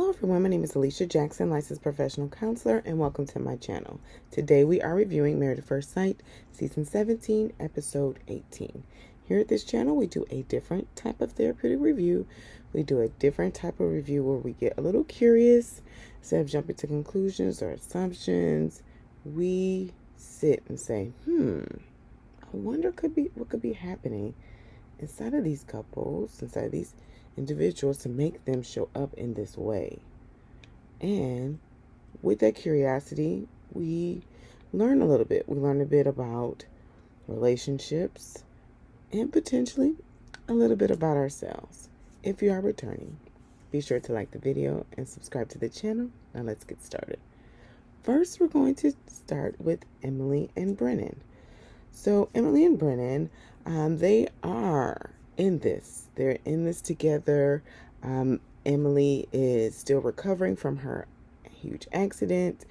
Hello everyone, my name is Alicia Jackson, licensed professional counselor, and welcome to my channel. Today we are reviewing Married at First Sight, Season 17, Episode 18. Here at this channel, we do a different type of therapeutic review. We do a different type of review where we get a little curious. Instead of jumping to conclusions or assumptions, we sit and say, I wonder what could be happening inside of these couples, inside of these individuals to make them show up in this way. And with that curiosity, we learn a little bit. We learn a bit about relationships and potentially a little bit about ourselves. If you are returning, be sure to like the video and subscribe to the channel. Now let's get started. First, we're going to start with Emily and Brennan. So Emily and Brennan, they are in this. They're in this together. Emily is still recovering from her huge accident,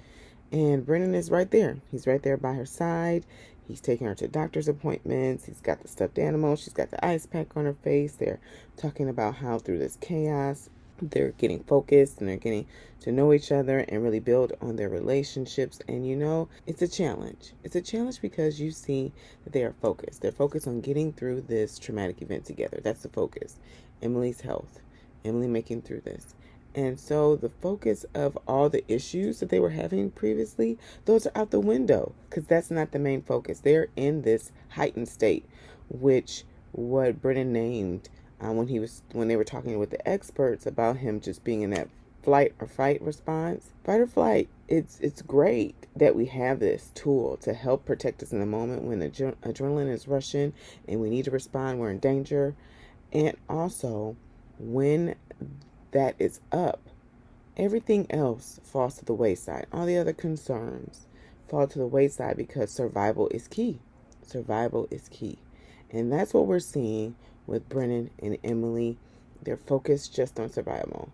and Brennan is right there. He's right there by her side. He's taking her to doctor's appointments. He's got the stuffed animal. She's got the ice pack on her face. They're talking about how through this chaos, they're getting focused and they're getting to know each other and really build on their relationships. And it's a challenge. It's a challenge because you see that they are focused. They're focused on getting through this traumatic event together. That's the focus. Emily's health. Emily making through this. And so the focus of all the issues that they were having previously, those are out the window because that's not the main focus. They're in this heightened state, which what Brennan named when they were talking with the experts about him just being in that flight or fight response. Fight or flight, it's great that we have this tool to help protect us in the moment when the adrenaline is rushing and we need to respond, we're in danger. And also, when that is up, everything else falls to the wayside. All the other concerns fall to the wayside because survival is key. Survival is key. And that's what we're seeing with Brennan and Emily. They're focused just on survival.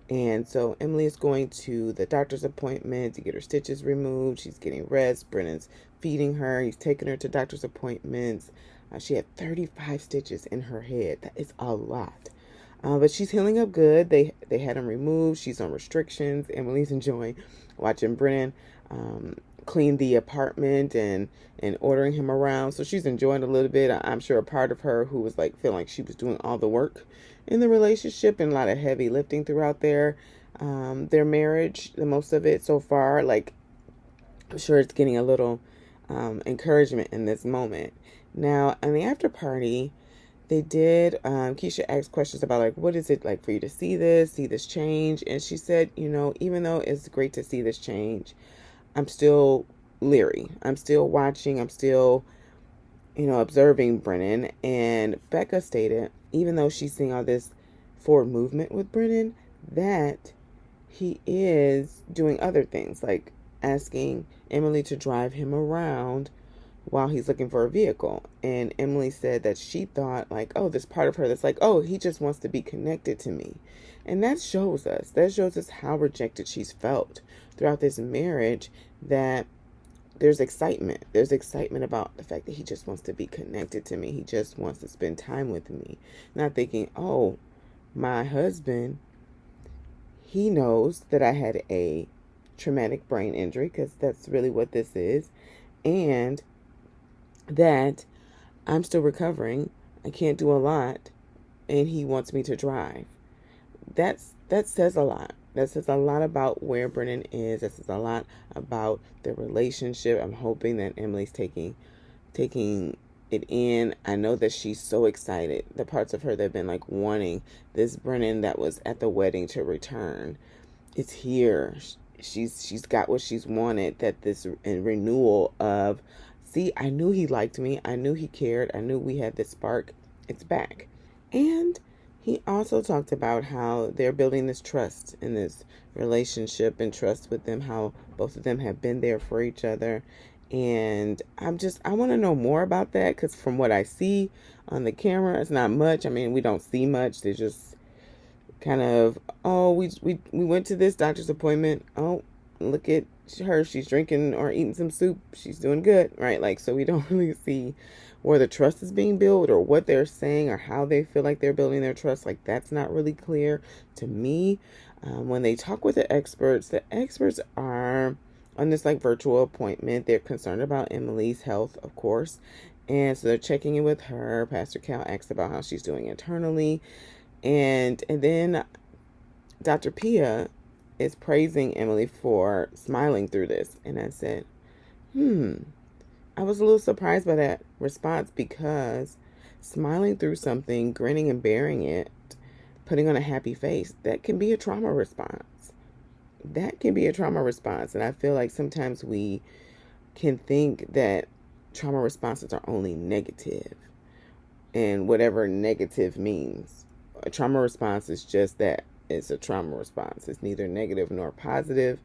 And so Emily is going to the doctor's appointment to get her stitches removed. She's getting rest. Brennan's feeding her. He's taking her to doctor's appointments. She had 35 stitches in her head. That is a lot. But she's healing up good. They had them removed. She's on restrictions. Emily's enjoying watching Brennan clean the apartment and ordering him around. So she's enjoying a little bit. I'm sure a part of her who was feeling like she was doing all the work in the relationship and a lot of heavy lifting throughout their marriage, the most of it so far. I'm sure it's getting a little encouragement in this moment. Now, in the after party, they did, Keisha asked questions about what is it like for you to see this change? And she said, even though it's great to see this change, I'm still leery. I'm still watching. I'm still, observing Brennan. And Becca stated, even though she's seeing all this forward movement with Brennan, that he is doing other things, like asking Emily to drive him around while he's looking for a vehicle. And Emily said that she thought this part of her that's he just wants to be connected to me. And that shows us how rejected she's felt throughout this marriage, that there's excitement. There's excitement about the fact that he just wants to be connected to me. He just wants to spend time with me. Not thinking, my husband, he knows that I had a traumatic brain injury, because that's really what this is. And that I'm still recovering. I can't do a lot. And he wants me to drive. That says a lot. That says a lot about where Brennan is. That says a lot about their relationship. I'm hoping that Emily's taking it in. I know that she's so excited. The parts of her that have been wanting this Brennan that was at the wedding to return. It's here. She's got what she's wanted. That this renewal of, see, I knew he liked me. I knew he cared. I knew we had this spark. It's back. And he also talked about how they're building this trust in this relationship and trust with them, how both of them have been there for each other. And I want to know more about that, because from what I see on the camera, it's not much. I mean, we don't see much. They just kind of, we went to this doctor's appointment. Oh, look at her. She's drinking or eating some soup. She's doing good, right? So we don't really see where the trust is being built or what they're saying or how they feel like they're building their trust. That's not really clear to me. When they talk with the experts are on this like virtual appointment. They're concerned about Emily's health, of course. And so they're checking in with her. Pastor Cal asks about how she's doing internally. And then Dr. Pia is praising Emily for smiling through this. And I said, I was a little surprised by that response, because smiling through something, grinning and bearing it, putting on a happy face, that can be a trauma response. That can be a trauma response. And I feel like sometimes we can think that trauma responses are only negative, and whatever negative means. A trauma response is just that. It's a trauma response. It's neither negative nor positive.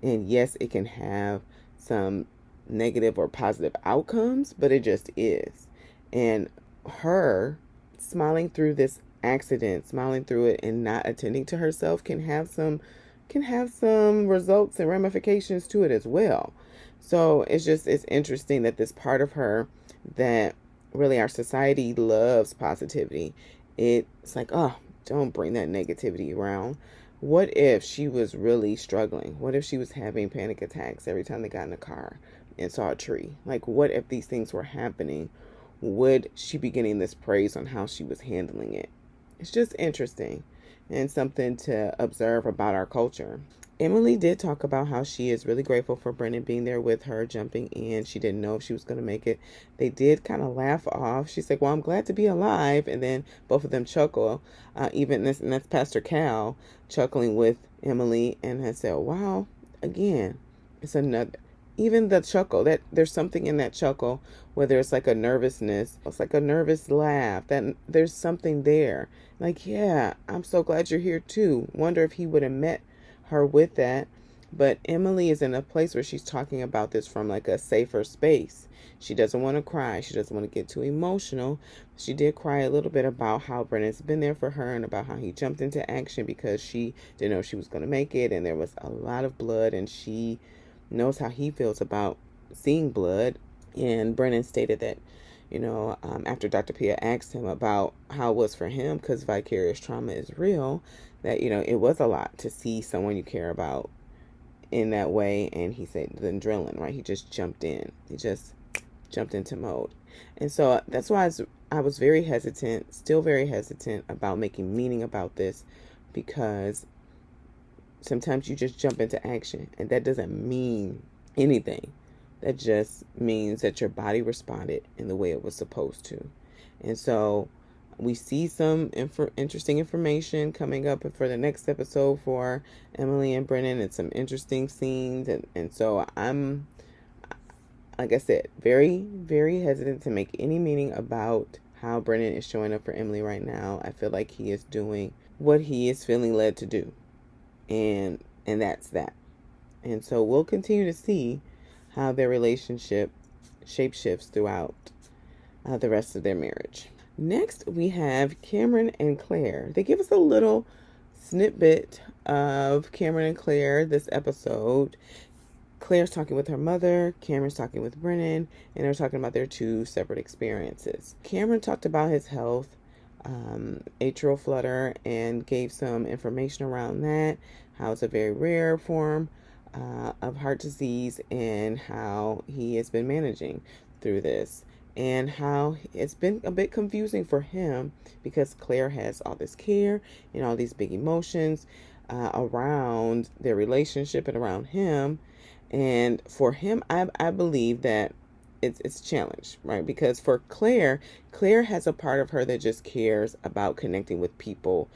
And yes, it can have some negative or positive outcomes, but it just is. And her smiling through this accident, smiling through it and not attending to herself can have some results and ramifications to it as well. So it's interesting that this part of her that really our society loves positivity. It's like, oh, don't bring that negativity around. What if she was really struggling? What if she was having panic attacks every time they got in the car and saw a tree? Like, what if these things were happening? Would she be getting this praise on how she was handling it? It's just interesting and something to observe about our culture. Emily did talk about how she is really grateful for Brennan being there with her, jumping in. She didn't know if she was going to make it. They did kind of laugh off. She's like, well, I'm glad to be alive. And then both of them chuckle. And that's Pastor Cal chuckling with Emily. And I said, wow, again, it's another, even the chuckle, that there's something in that chuckle, whether it's like a nervousness, it's like a nervous laugh, that there's something there. Like, yeah, I'm so glad you're here too. Wonder if he would have met her with that. But Emily is in a place where she's talking about this from like a safer space. She doesn't want to cry. She doesn't want to get too emotional. She did cry a little bit about how Brennan's been there for her and about how he jumped into action because she didn't know she was going to make it. And there was a lot of blood, and she knows how he feels about seeing blood. And Brennan stated that, after Dr. Pia asked him about how it was for him, because vicarious trauma is real, that, it was a lot to see someone you care about in that way. And he said the adrenaline, right? He just jumped in. He just jumped into mode. And so that's why I was very hesitant, still very hesitant about making meaning about this, because sometimes you just jump into action and that doesn't mean anything. That just means that your body responded in the way it was supposed to. And so we see some interesting information coming up for the next episode for Emily and Brennan, and some interesting scenes. And so I'm, like I said, very, very hesitant to make any meaning about how Brennan is showing up for Emily right now. I feel like he is doing what he is feeling led to do. And that's that. And so we'll continue to see how their relationship shapeshifts throughout the rest of their marriage. Next, we have Cameron and Claire. They give us a little snippet of Cameron and Claire this episode. Claire's talking with her mother, Cameron's talking with Brennan, and they're talking about their two separate experiences. Cameron talked about his health, atrial flutter, and gave some information around that, how it's a very rare form of heart disease, and how he has been managing through this, and how it's been a bit confusing for him because Claire has all this care and all these big emotions around their relationship and around him. And for him, I believe that it's a challenge, right? Because for Claire has a part of her that just cares about connecting with people,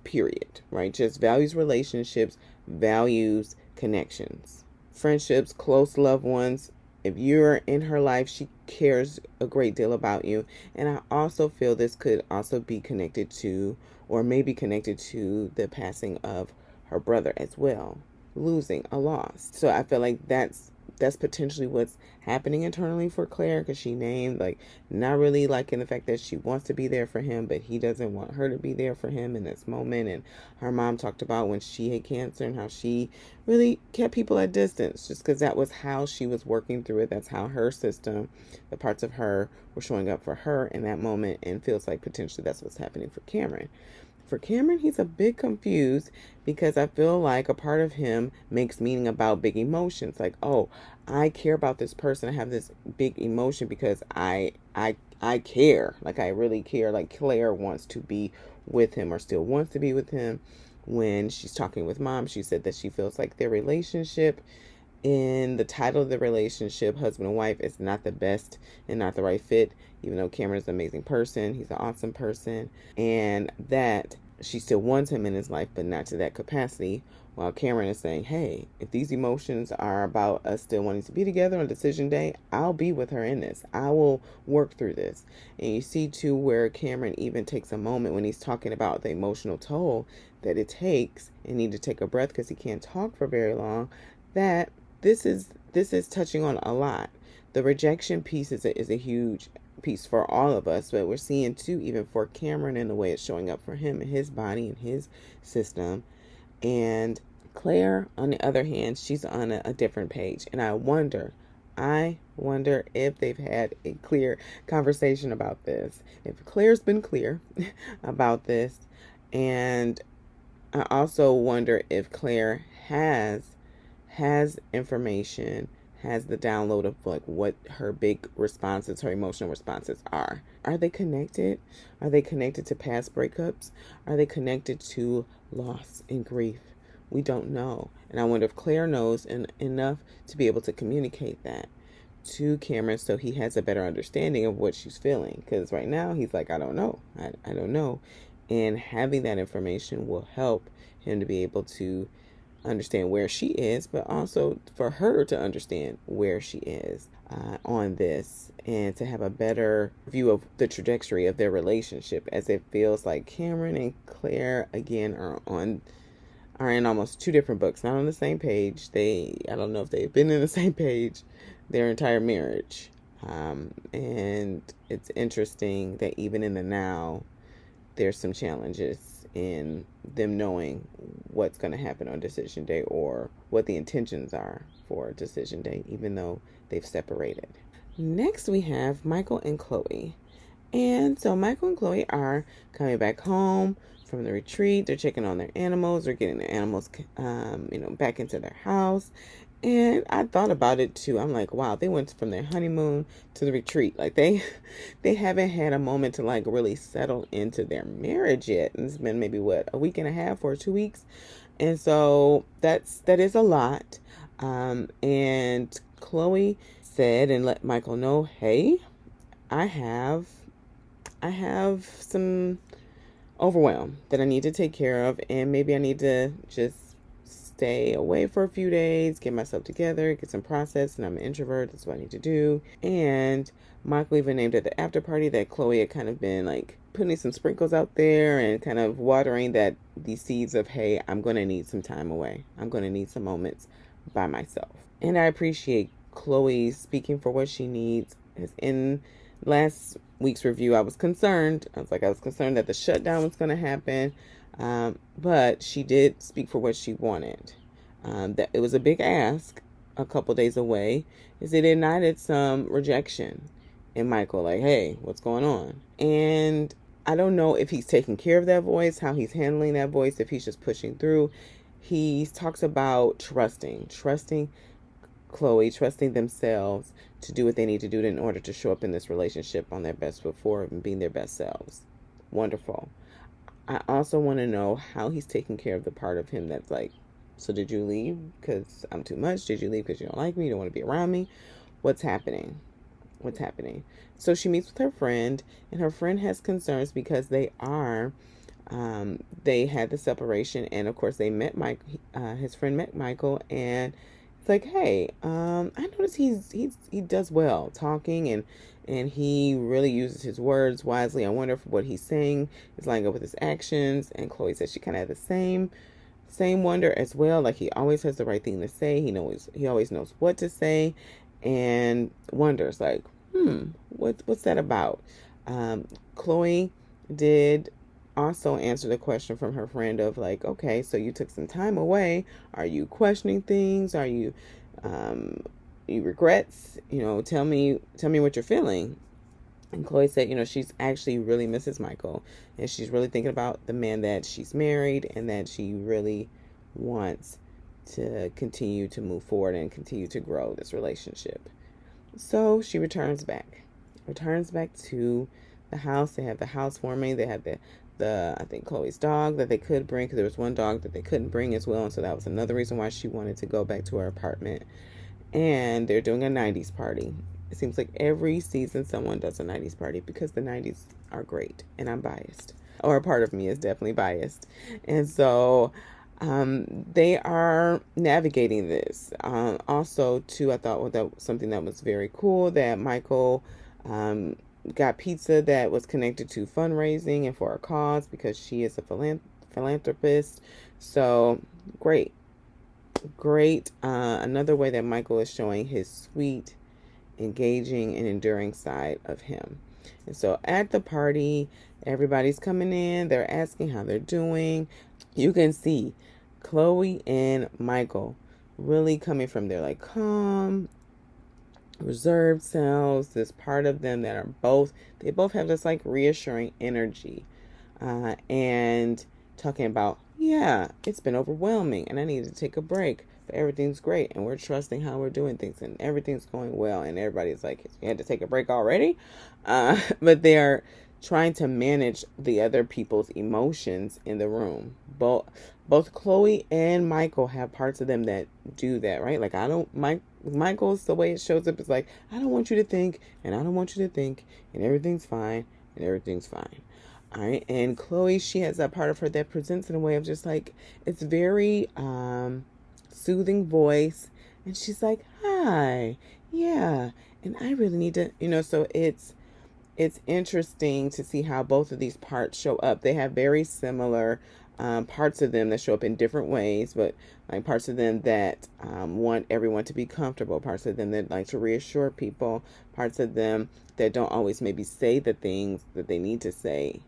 period, right? Just values relationships, values connections, friendships, close loved ones. If you're in her life, she cares a great deal about you. And I also feel this could also be connected to, or maybe connected to, the passing of her brother as well, losing a loss. So I feel like that's potentially what's happening internally for Claire, because she named, like, not really liking the fact that she wants to be there for him, but he doesn't want her to be there for him in this moment. And her mom talked about when she had cancer and how she really kept people at distance just because that was how she was working through it. That's how her system, the parts of her, were showing up for her in that moment, and feels like potentially that's what's happening for Cameron. For Cameron, he's a bit confused because I feel like a part of him makes meaning about big emotions. Like, oh, I care about this person. I have this big emotion because I care. Like, I really care. Like, Claire wants to be with him or still wants to be with him. When she's talking with mom, she said that she feels like their relationship, in the title of the relationship, husband and wife, is not the best and not the right fit, even though Cameron is an amazing person. He's an awesome person. And that she still wants him in his life, but not to that capacity. While Cameron is saying, hey, if these emotions are about us still wanting to be together on decision day, I'll be with her in this. I will work through this. And you see, too, where Cameron even takes a moment when he's talking about the emotional toll that it takes and need to take a breath because he can't talk for very long, that this is touching on a lot. The rejection piece is a huge piece for all of us, but we're seeing too, even for Cameron, in the way it's showing up for him and his body and his system. And Claire, on the other hand, she's on a different page. And I wonder if they've had a clear conversation about this. If Claire's been clear about this. And I also wonder if Claire has information, has the download of like what her big responses, her emotional responses are. Are they connected? Are they connected to past breakups? Are they connected to loss and grief? We don't know. And I wonder if Claire knows enough to be able to communicate that to Cameron so he has a better understanding of what she's feeling. Because right now he's like, I don't know. I don't know. And having that information will help him to be able to understand where she is, but also for her to understand where she is on this, and to have a better view of the trajectory of their relationship, as it feels like Cameron and Claire again are in almost two different books, not on the same page. I don't know if they've been in the same page their entire marriage, and it's interesting that even in the now there's some challenges in them knowing what's going to happen on decision day or what the intentions are for decision day, even though they've separated. Next, we have Michael and Chloe. And so Michael and Chloe are coming back home from the retreat. They're checking on their animals. They're getting their animals, back into their house. And I thought about it too. I'm like, wow, they went from their honeymoon to the retreat. Like they haven't had a moment to like really settle into their marriage yet. And it's been maybe a week and a half or 2 weeks. And so that is a lot. And Chloe said and let Michael know, hey, I have some overwhelm that I need to take care of, and maybe I need to just stay away for a few days, get myself together, get some process, and I'm an introvert. That's what I need to do. And Michael even named at the after party that Chloe had kind of been like putting some sprinkles out there and kind of watering these seeds of, hey, I'm going to need some time away. I'm going to need some moments by myself. And I appreciate Chloe speaking for what she needs. As in last week's review, I was concerned that the shutdown was going to happen. But she did speak for what she wanted. That it was a big ask a couple days away. It ignited some rejection in Michael. Like, hey, what's going on? And I don't know if he's taking care of that voice, how he's handling that voice, if he's just pushing through. He talks about trusting Chloe, trusting themselves to do what they need to do in order to show up in this relationship on their best foot forward and being their best selves. Wonderful. I also want to know how he's taking care of the part of him that's like, so did you leave because I'm too much? Did you leave because you don't like me? You don't want to be around me? What's happening? So she meets with her friend, and her friend has concerns because they had the separation, and of course they met his friend met Michael, and it's like, hey, I notice he does well talking, and he really uses his words wisely. I wonder if what he's saying is lining up with his actions. And Chloe says she kind of had the same wonder as well. Like, he always has the right thing to say. He always knows what to say, and wonders like, what's that about? Chloe did also answer the question from her friend of like, okay, so you took some time away. Are you questioning things? Are you regrets? Tell me what you're feeling. And Chloe said, she's actually really misses Michael. And she's really thinking about the man that she's married and that she really wants to continue to move forward and continue to grow this relationship. So she returns back to the house. They have the housewarming. They have the I think Chloe's dog that they could bring, because there was one dog that they couldn't bring as well. And so that was another reason why she wanted to go back to her apartment. And they're doing a 90s party. It seems like every season someone does a 90s party because the 90s are great, and I'm biased, or a part of me is definitely biased. And so they are navigating this. Also, too, I thought that was something that was very cool, that Michael got pizza that was connected to fundraising and for a cause, because she is a philanthropist. So great. Another way that Michael is showing his sweet, engaging, and enduring side of him. And so at the party, everybody's coming in. They're asking how they're doing. You can see Chloe and Michael really coming from their like calm, reserved selves. This part of them that they both have this like reassuring energy, and talking about, yeah, it's been overwhelming and I need to take a break, but everything's great and we're trusting how we're doing things and everything's going well. And everybody's like, you had to take a break already? But they are trying to manage the other people's emotions in the room. Both Chloe and Michael have parts of them that do that, right? Like, Michael's, the way it shows up is like, I don't want you to think, and I don't want you to think, and everything's fine, and everything's fine. All right. And Chloe, she has that part of her that presents in a way of just like, it's very soothing voice. And she's like, hi, yeah. And I really need to, so it's interesting to see how both of these parts show up. They have very similar parts of them that show up in different ways, but like parts of them that want everyone to be comfortable, parts of them that like to reassure people, parts of them that don't always maybe say the things that they need to say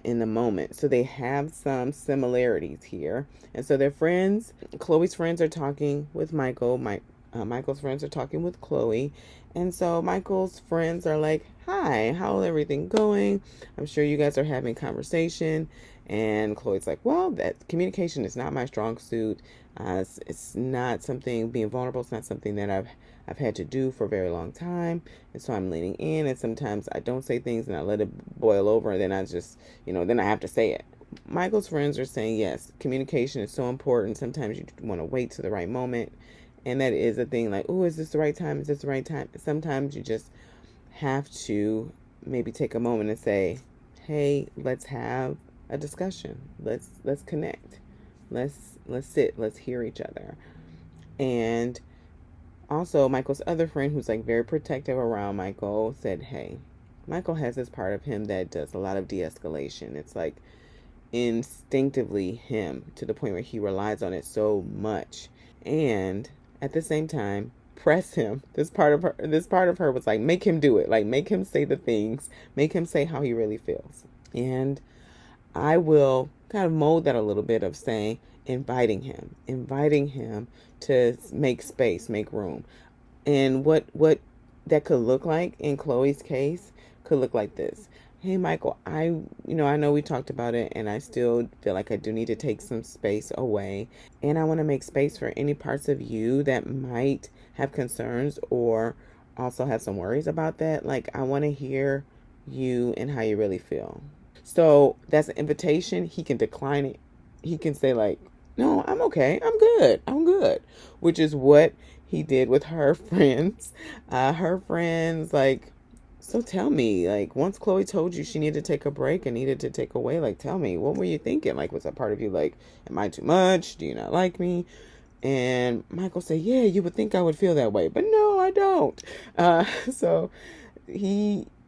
in the moment. So they have some similarities here. And so their friends, Chloe's friends are talking with Michael. Michael's friends are talking with Chloe. And so Michael's friends are like, hi, how's everything going? I'm sure you guys are having conversation. And Chloe's like, well, that communication is not my strong suit. It's not something, being vulnerable, it's not something that I've had to do for a very long time. And so I'm leaning in, and sometimes I don't say things and I let it boil over, and then I just, then I have to say it. Michael's friends are saying, yes, communication is so important. Sometimes you want to wait to the right moment. And that is a thing, like, oh, is this the right time? Is this the right time? Sometimes you just have to maybe take a moment and say, hey, let's have a discussion. Let's connect. Let's sit. Let's hear each other. And also, Michael's other friend, who's like very protective around Michael, said, hey, Michael has this part of him that does a lot of de-escalation. It's like instinctively him, to the point where he relies on it so much. And at the same time, press him. This part of her was like, make him do it. Like, make him say the things. Make him say how he really feels. And I will kind of mold that a little bit of saying, inviting him to make space, make room. And what that could look like in Chloe's case could look like this. Hey, Michael, I know we talked about it, and I still feel like I do need to take some space away. And I want to make space for any parts of you that might have concerns or also have some worries about that. Like, I want to hear you and how you really feel. So that's an invitation. He can decline it. He can say like, no, I'm okay. I'm good. Which is what he did with her friends. Her friends, like, so tell me, like, once Chloe told you she needed to take a break and needed to take away, like, tell me, what were you thinking? Like, was that part of you like, am I too much? Do you not like me? And Michael said, yeah, you would think I would feel that way, but no, I don't.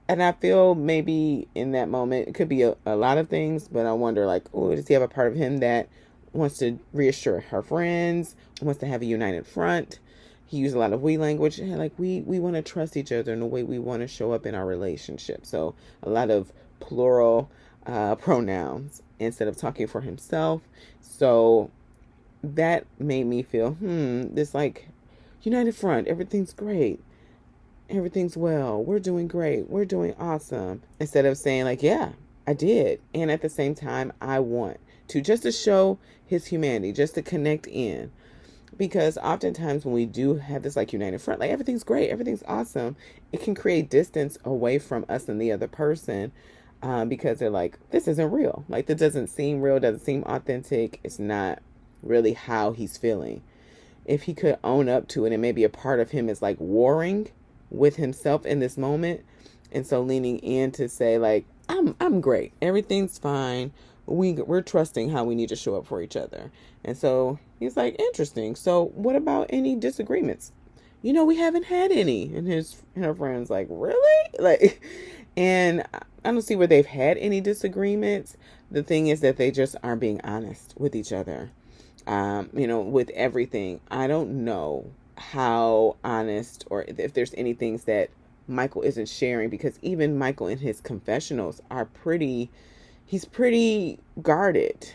And I feel maybe in that moment, it could be a lot of things, but I wonder, like, oh, does he have a part of him that wants to reassure her friends, wants to have a united front? He used a lot of we language. Like, we want to trust each other in the way we want to show up in our relationship. So a lot of plural pronouns instead of talking for himself. So that made me feel, this like united front, everything's great. everything's well, we're doing great, we're doing awesome, instead of saying like, yeah, I did. And at the same time, I want to, just to show his humanity, just to connect in. Because oftentimes when we do have this like united front, like everything's great, everything's awesome, it can create distance away from us and the other person, because they're like, this isn't real. Like, this doesn't seem real, doesn't seem authentic. It's not really how he's feeling. If he could own up to it, and maybe a part of him is like warring with himself in this moment, and so leaning in to say like, I'm great, everything's fine, we're trusting how we need to show up for each other. And so he's like, interesting, so what about any disagreements? We haven't had any. And her friend's like, really? Like, and I don't see where they've had any disagreements. The thing is that they just aren't being honest with each other, with everything. I don't know how honest, or if there's any things that Michael isn't sharing, because even Michael in his confessionals he's pretty guarded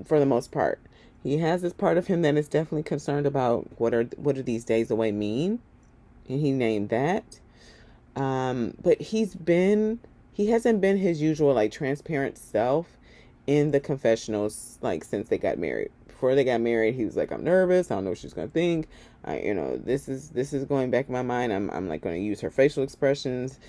for the most part. He has this part of him that is definitely concerned about what do these days away mean, and he named that. But he hasn't been his usual like transparent self in the confessionals, like since they got married. Before they got married, he was like, I'm nervous, I don't know what she's gonna think. This is going back in my mind. I'm like going to use her facial expressions.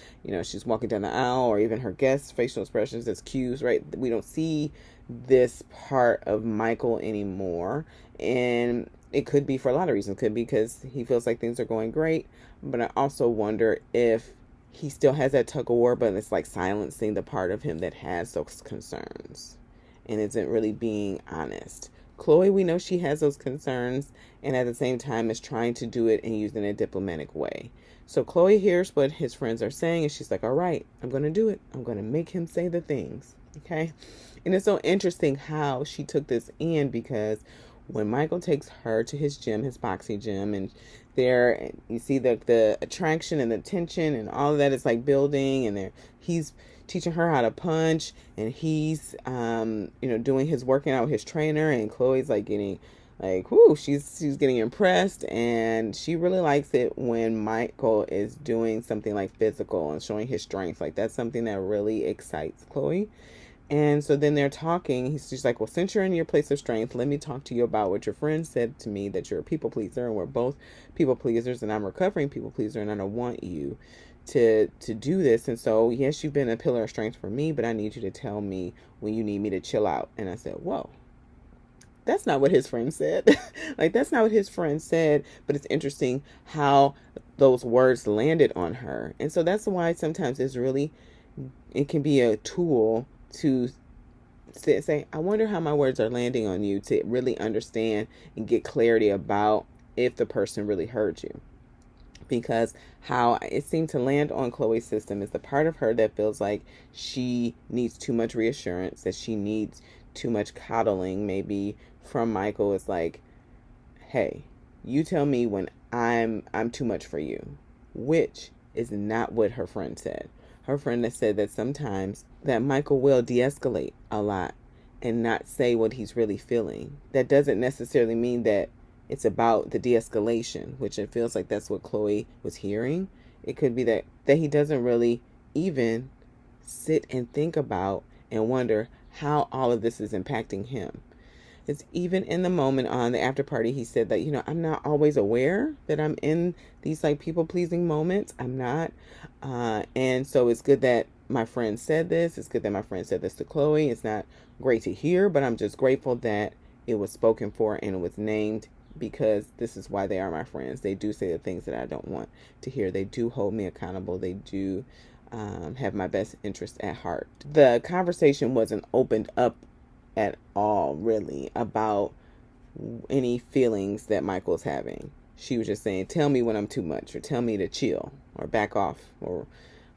She's walking down the aisle, or even her guests' facial expressions as cues, right? We don't see this part of Michael anymore. And it could be for a lot of reasons. It could be because he feels like things are going great. But I also wonder if he still has that tug of war, but it's like silencing the part of him that has those concerns and isn't really being honest. Chloe, we know she has those concerns, and at the same time is trying to do it and use it in a diplomatic way. So Chloe hears what his friends are saying, and she's like, all right, I'm going to do it. I'm going to make him say the things. Okay. And it's so interesting how she took this in, because when Michael takes her to his gym, his boxing gym, and there you see the attraction and the tension and all of that is like building, and he's teaching her how to punch, and he's doing his working out with his trainer, and Chloe's like getting like, whoo, she's getting impressed, and she really likes it when Michael is doing something like physical and showing his strength. Like, that's something that really excites Chloe. And so then they're talking. She's like, well, since you're in your place of strength, let me talk to you about what your friend said to me, that you're a people pleaser, and we're both people pleasers, and I'm a recovering people pleaser, and I don't want you to do this. And so, yes, you've been a pillar of strength for me, but I need you to tell me when you need me to chill out. And I said, whoa, that's not what his friend said. Like, that's not what his friend said. But it's interesting how those words landed on her. And so that's why sometimes it can be a tool to say, I wonder how my words are landing on you, to really understand and get clarity about if the person really heard you. Because how it seemed to land on Chloe's system is the part of her that feels like she needs too much reassurance, that she needs too much coddling, maybe from Michael. It's like, hey, you tell me when I'm too much for you, which is not what her friend said. Her friend has said that sometimes that Michael will de-escalate a lot and not say what he's really feeling. That doesn't necessarily mean that it's about the de-escalation, which it feels like that's what Chloe was hearing. It could be that he doesn't really even sit and think about and wonder how all of this is impacting him. It's even in the moment on the after party, he said that, I'm not always aware that I'm in these like people pleasing moments. I'm not. And so it's good that my friend said this. It's good that my friend said this to Chloe. It's not great to hear, but I'm just grateful that it was spoken for and it was named, because this is why they are my friends. They do say the things that I don't want to hear. They do hold me accountable. They do have my best interest at heart. The conversation wasn't opened up at all, really, about any feelings that Michael's having. She was just saying, tell me when I'm too much, or tell me to chill, or back off, or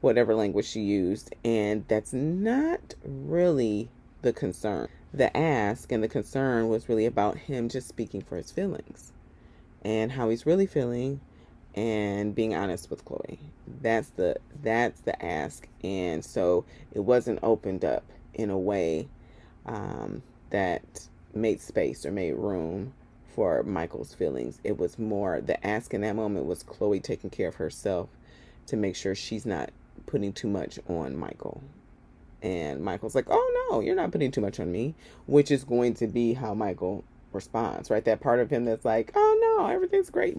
whatever language she used. And that's not really the concern. The ask and the concern was really about him just speaking for his feelings and how he's really feeling, and being honest with Chloe. That's the ask. And so it wasn't opened up in a way that made space or made room for Michael's feelings. It was more, the ask in that moment was Chloe taking care of herself to make sure she's not putting too much on Michael. And Michael's like, oh no, you're not putting too much on me, which is going to be how Michael responds, right? That part of him that's like, oh no, everything's great.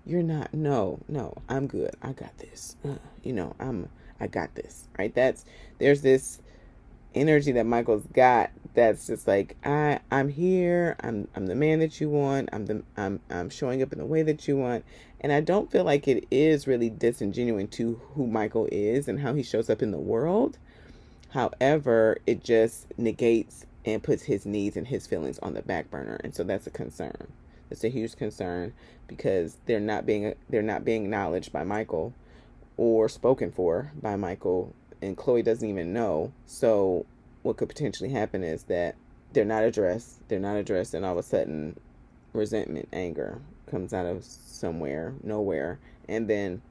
You're not. No, I'm good. I got this. I got this, right? There's this energy that Michael's got that's just like, I'm here. I'm the man that you want. I'm showing up in the way that you want. And I don't feel like it is really disingenuous to who Michael is and how he shows up in the world. However, it just negates and puts his needs and his feelings on the back burner. And so that's a concern. It's a huge concern because they're not being acknowledged by Michael or spoken for by Michael, and Chloe doesn't even know. So what could potentially happen is that they're not addressed, and all of a sudden resentment, anger comes out of somewhere, nowhere, and then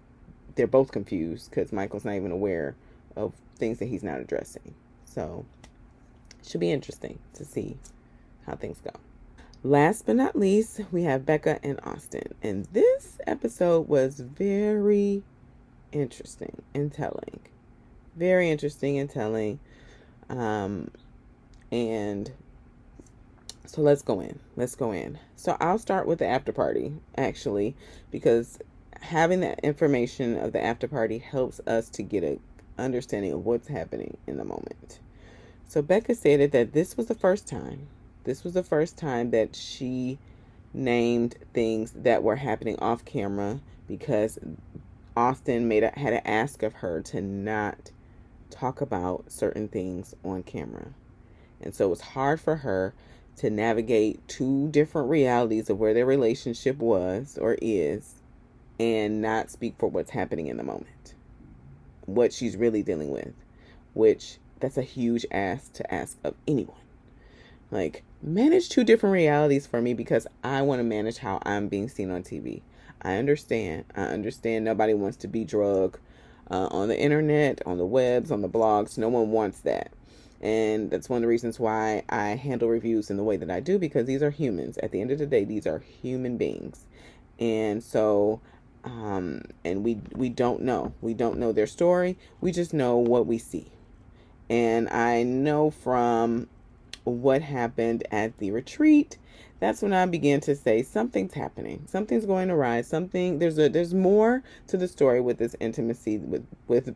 they're both confused because Michael's not even aware of things that he's not addressing. So it should be interesting to see how things go. Last but not least, we have Becca and Austin. And this episode was very interesting and telling. Very interesting and telling. And so let's go in. So I'll start with the after party, actually, because having that information of the after party helps us to get a understanding of what's happening in the moment. So Becca stated that this was the first time that she named things that were happening off camera because Austin had to ask of her to not talk about certain things on camera. And so it was hard for her to navigate two different realities of where their relationship was or is and not speak for what's happening in the moment, what she's really dealing with, which that's a huge ask to ask of anyone. Like, manage two different realities for me because I want to manage how I'm being seen on TV. I understand nobody wants to be drugged on the internet, on the webs, on the blogs. No one wants that. And that's one of the reasons why I handle reviews in the way that I do, because these are humans. At the end of the day, these are human beings. And so, and we don't know. We don't know their story. We just know what we see. And I know from what happened at the retreat, that's when I began to say something's happening. Something's going awry. There's more to the story with this intimacy with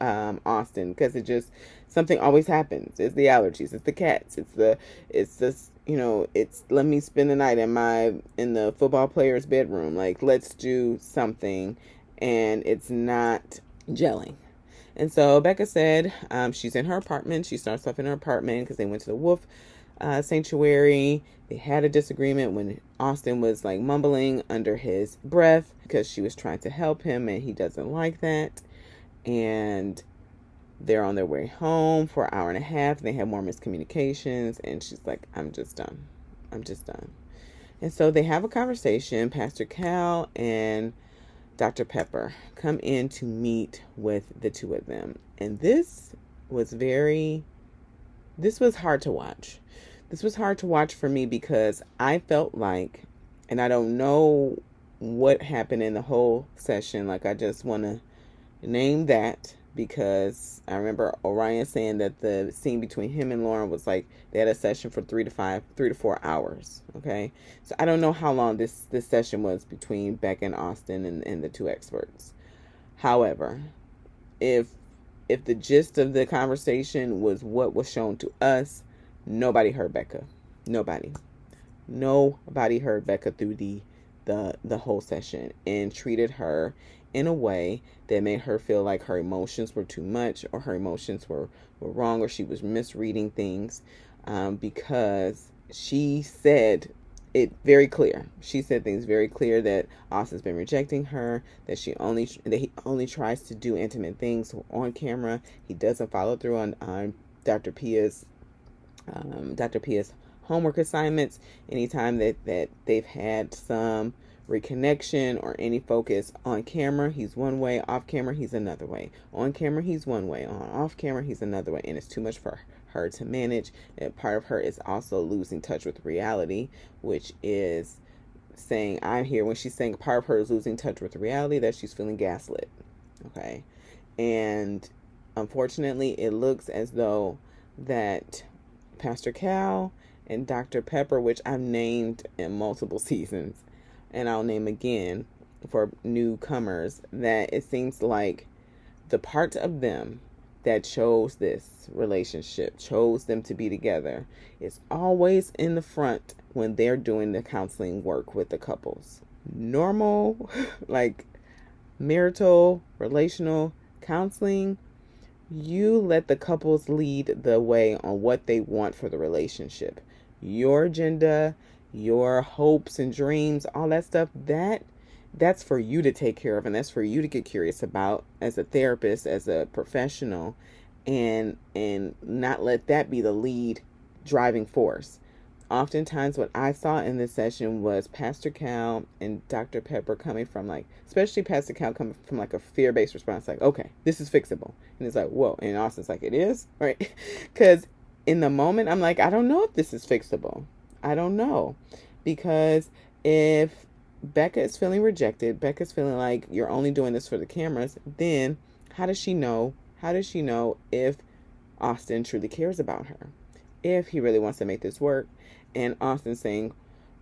Austin, because it just, something always happens. It's the allergies, it's the cats, it's this, it's let me spend the night in the football player's bedroom. Like, let's do something, and it's not gelling. And so Becca said she's in her apartment. She starts off in her apartment because they went to the wolf sanctuary. They had a disagreement when Austin was like mumbling under his breath because she was trying to help him and he doesn't like that. And they're on their way home for an hour and a half. And they have more miscommunications and she's like, I'm just done. And so they have a conversation. Pastor Cal and Dr. Pepper come in to meet with the two of them. And this was hard to watch. This was hard to watch for me because I felt like, and I don't know what happened in the whole session. Like, I just want to name that because I remember Orion saying that the scene between him and Lauren was like they had a session for 3 to 4 hours. Okay. So I don't know how long this session was between Becca and Austin and the two experts. However, if the gist of the conversation was what was shown to us, nobody heard Becca. Nobody heard Becca through the whole session and treated her in a way that made her feel like her emotions were too much or her emotions were wrong or she was misreading things, because she said it very clear. She said things very clear that Austin's been rejecting her, that he only tries to do intimate things on camera. He doesn't follow through on Dr. Pia's homework assignments. Anytime that they've had some reconnection or any focus on camera, he's one way. Off camera, he's another way. On camera, he's one way. Off camera, he's another way. And it's too much for her to manage. And part of her is also losing touch with reality, which is saying, I'm here. When she's saying part of her is losing touch with reality, that she's feeling gaslit. Okay. And unfortunately, it looks as though that Pastor Cal and Dr. Pepper, which I've named in multiple seasons, and I'll name again for newcomers, that it seems like the part of them that chose this relationship, chose them to be together, is always in the front when they're doing the counseling work with the couples. Normal, like marital, relational counseling, you let the couples lead the way on what they want for the relationship. Your agenda, your hopes and dreams, all that stuff, that's for you to take care of, and that's for you to get curious about as a therapist, as a professional, and not let that be the lead driving force. Oftentimes what I saw in this session was Pastor Cal and Dr. Pepper coming from, like, especially Pastor Cal coming from like a fear-based response, like, okay, this is fixable. And it's like, whoa. And Austin's like, it is? Right? Because in the moment, I'm like, I don't know if this is fixable. I don't know. Because if Becca is feeling rejected, Becca's feeling like you're only doing this for the cameras, then how does she know? How does she know if Austin truly cares about her? If he really wants to make this work? And Austin saying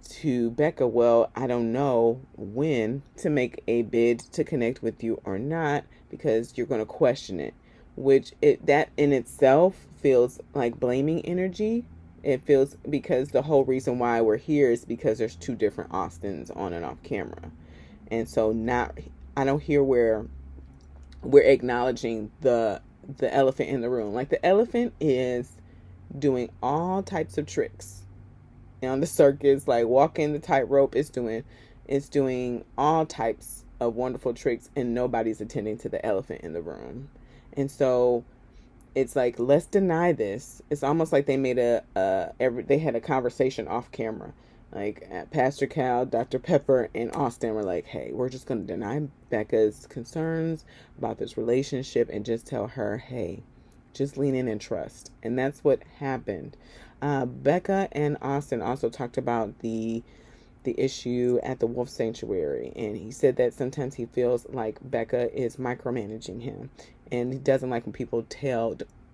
to Becca, well, I don't know when to make a bid to connect with you or not, because you're going to question it, which that in itself feels like blaming energy. It feels, because the whole reason why we're here is because there's two different Austins on and off camera. And so I don't hear where we're acknowledging the elephant in the room. Like, the elephant is doing all types of tricks on the circus, like walking the tightrope. It's doing all types of wonderful tricks, and nobody's attending to the elephant in the room. And so it's like, let's deny this. It's almost like they made they had a conversation off camera. Like, Pastor Cal, Dr. Pepper, and Austin were like, hey, we're just going to deny Becca's concerns about this relationship and just tell her, hey, just lean in and trust. And that's what happened. Becca and Austin also talked about the issue at the Wolf Sanctuary, and he said that sometimes he feels like Becca is micromanaging him, and he doesn't like when people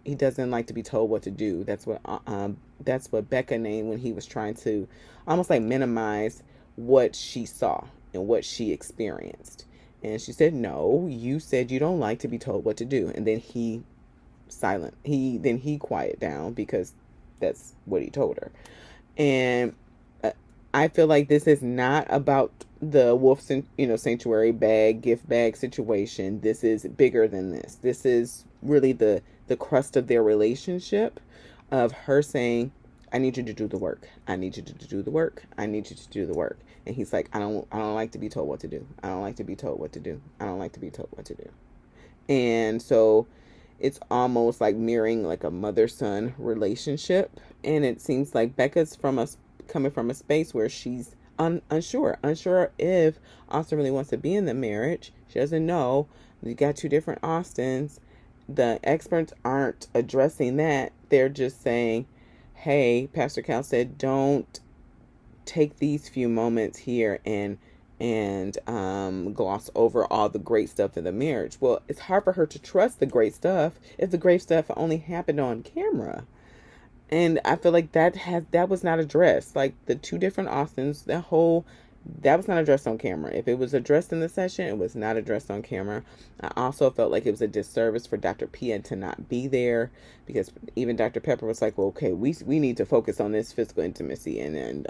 he doesn't like to be told what to do. That's what Becca named when he was trying to almost like minimize what she saw and what she experienced. And she said, no, you said you don't like to be told what to do. And then he quiet down, because that's what he told her. And I feel like this is not about the Wolf Sanctuary gift bag situation. This is bigger than this. This is really the crust of their relationship, of her saying, I need you to do the work. I need you to do the work. I need you to do the work. And he's like, I don't like to be told what to do. I don't like to be told what to do. I don't like to be told what to do. And so it's almost like mirroring like a mother-son relationship. And it seems like Becca's coming from a space where she's unsure if Austin really wants to be in the marriage. She doesn't know. You got two different Austins. The experts aren't addressing that. They're just saying, hey, Pastor Cal said, don't take these few moments here and gloss over all the great stuff in the marriage. Well, it's hard for her to trust the great stuff if the great stuff only happened on camera. And I feel like that was not addressed. Like, the two different Austins, that was not addressed on camera. If it was addressed in the session, it was not addressed on camera. I also felt like it was a disservice for Dr. Pia to not be there, because even Dr. Pepper was like, well, okay, we need to focus on this physical intimacy. And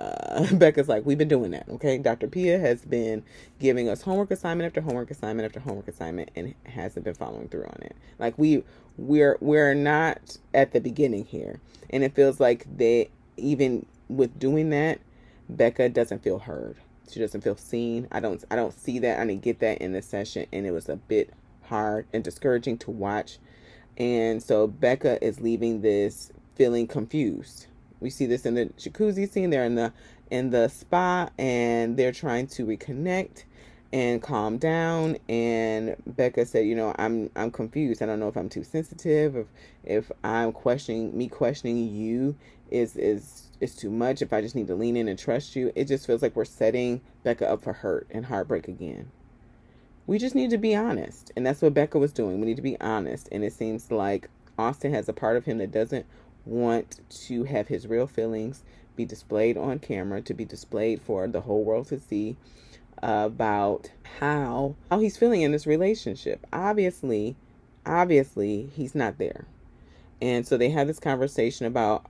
Becca's like, we've been doing that, okay? Dr. Pia has been giving us homework assignment after homework assignment after homework assignment and hasn't been following through on it. Like, we're not at the beginning here. And it feels like even with doing that, Becca doesn't feel heard. She doesn't feel seen. I don't see that. I didn't get that in this session, and it was a bit hard and discouraging to watch. And so Becca is leaving this feeling confused. We see this in the jacuzzi scene. They're in the spa, and they're trying to reconnect and calm down. And Becca said, I'm confused. I don't know if I'm too sensitive, if I'm questioning you is too much, if I just need to lean in and trust you. It just feels like we're setting Becca up for hurt and heartbreak again. we just need to be honest. And that's what Becca was doing. We need to be honest. And it seems like Austin has a part of him that doesn't want to have his real feelings be displayed on camera, to be displayed for the whole world to see, about how he's feeling in this relationship. Obviously he's not there. And so they have this conversation about,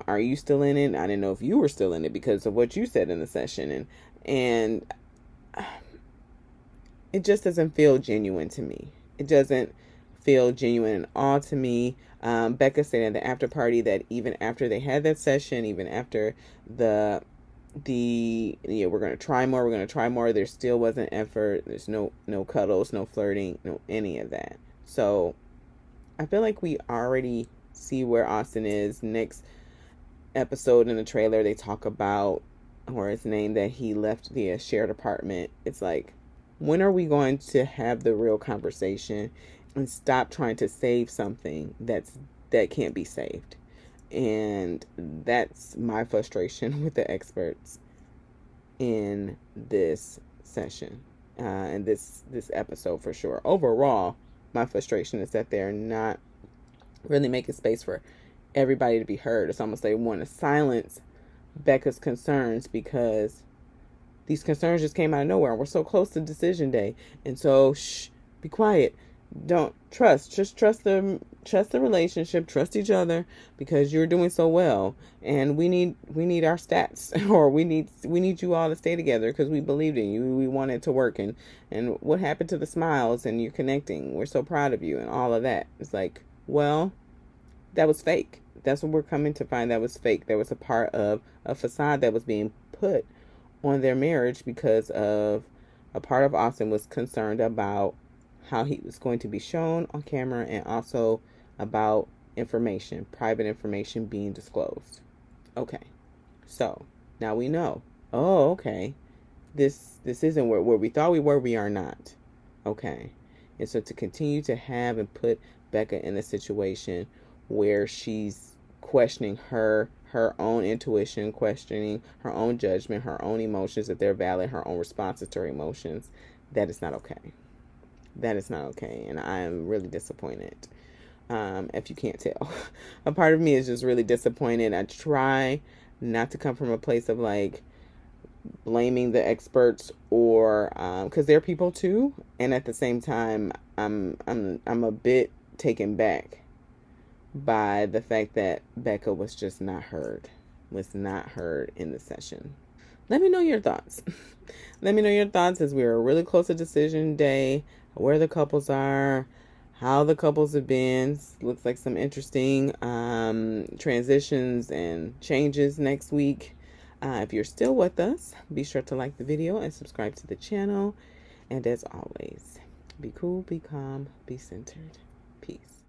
are you still in it? I didn't know if you were still in it because of what you said in the session. And it just doesn't feel genuine to me. It doesn't feel genuine at all to me. Becca said at the after party that even after they had that session, even after we're going to try more, there still wasn't effort. There's no cuddles, no flirting, no any of that. So I feel like we already see where Austin is. Next episode in the trailer, they talk about, or it's named that he left the shared apartment. It's like, when are we going to have the real conversation and stop trying to save something that can't be saved? And that's my frustration with the experts in this session, and this episode for sure. Overall, my frustration is that they're not really making space for everybody to be heard. It's almost like they want to silence Becca's concerns because these concerns just came out of nowhere. We're so close to decision day. And so, be quiet. Don't trust. Just trust the relationship. Trust each other because you're doing so well. And we need our stats, or we need you all to stay together because we believed in you. We want it to work. And what happened to the smiles and you connecting? We're so proud of you and all of that. It's like, well, that was fake. That's what we're coming to find. That was fake. There was a part of a facade that was being put on their marriage because of a part of Austin was concerned about how he was going to be shown on camera, and also about private information being disclosed. Okay, so now we know. Oh, okay, this isn't where we thought we were. We are not. Okay, and so to continue to have and put Becca in a situation where she's questioning her own intuition, questioning her own judgment, her own emotions, if they're valid, her own responses to her emotions, that is not okay. That is not okay. And I am really disappointed. If you can't tell, a part of me is just really disappointed. I try not to come from a place of like blaming the experts, or because they're people too. And at the same time, I'm a bit taken back by the fact that Becca was just not heard in the session. Let me know your thoughts. Let me know your thoughts as we are really close to decision day, where the couples are, how the couples have been. Looks like some interesting transitions and changes next week. If you're still with us, be sure to like the video and subscribe to the channel. And as always, be cool, be calm, be centered. Peace.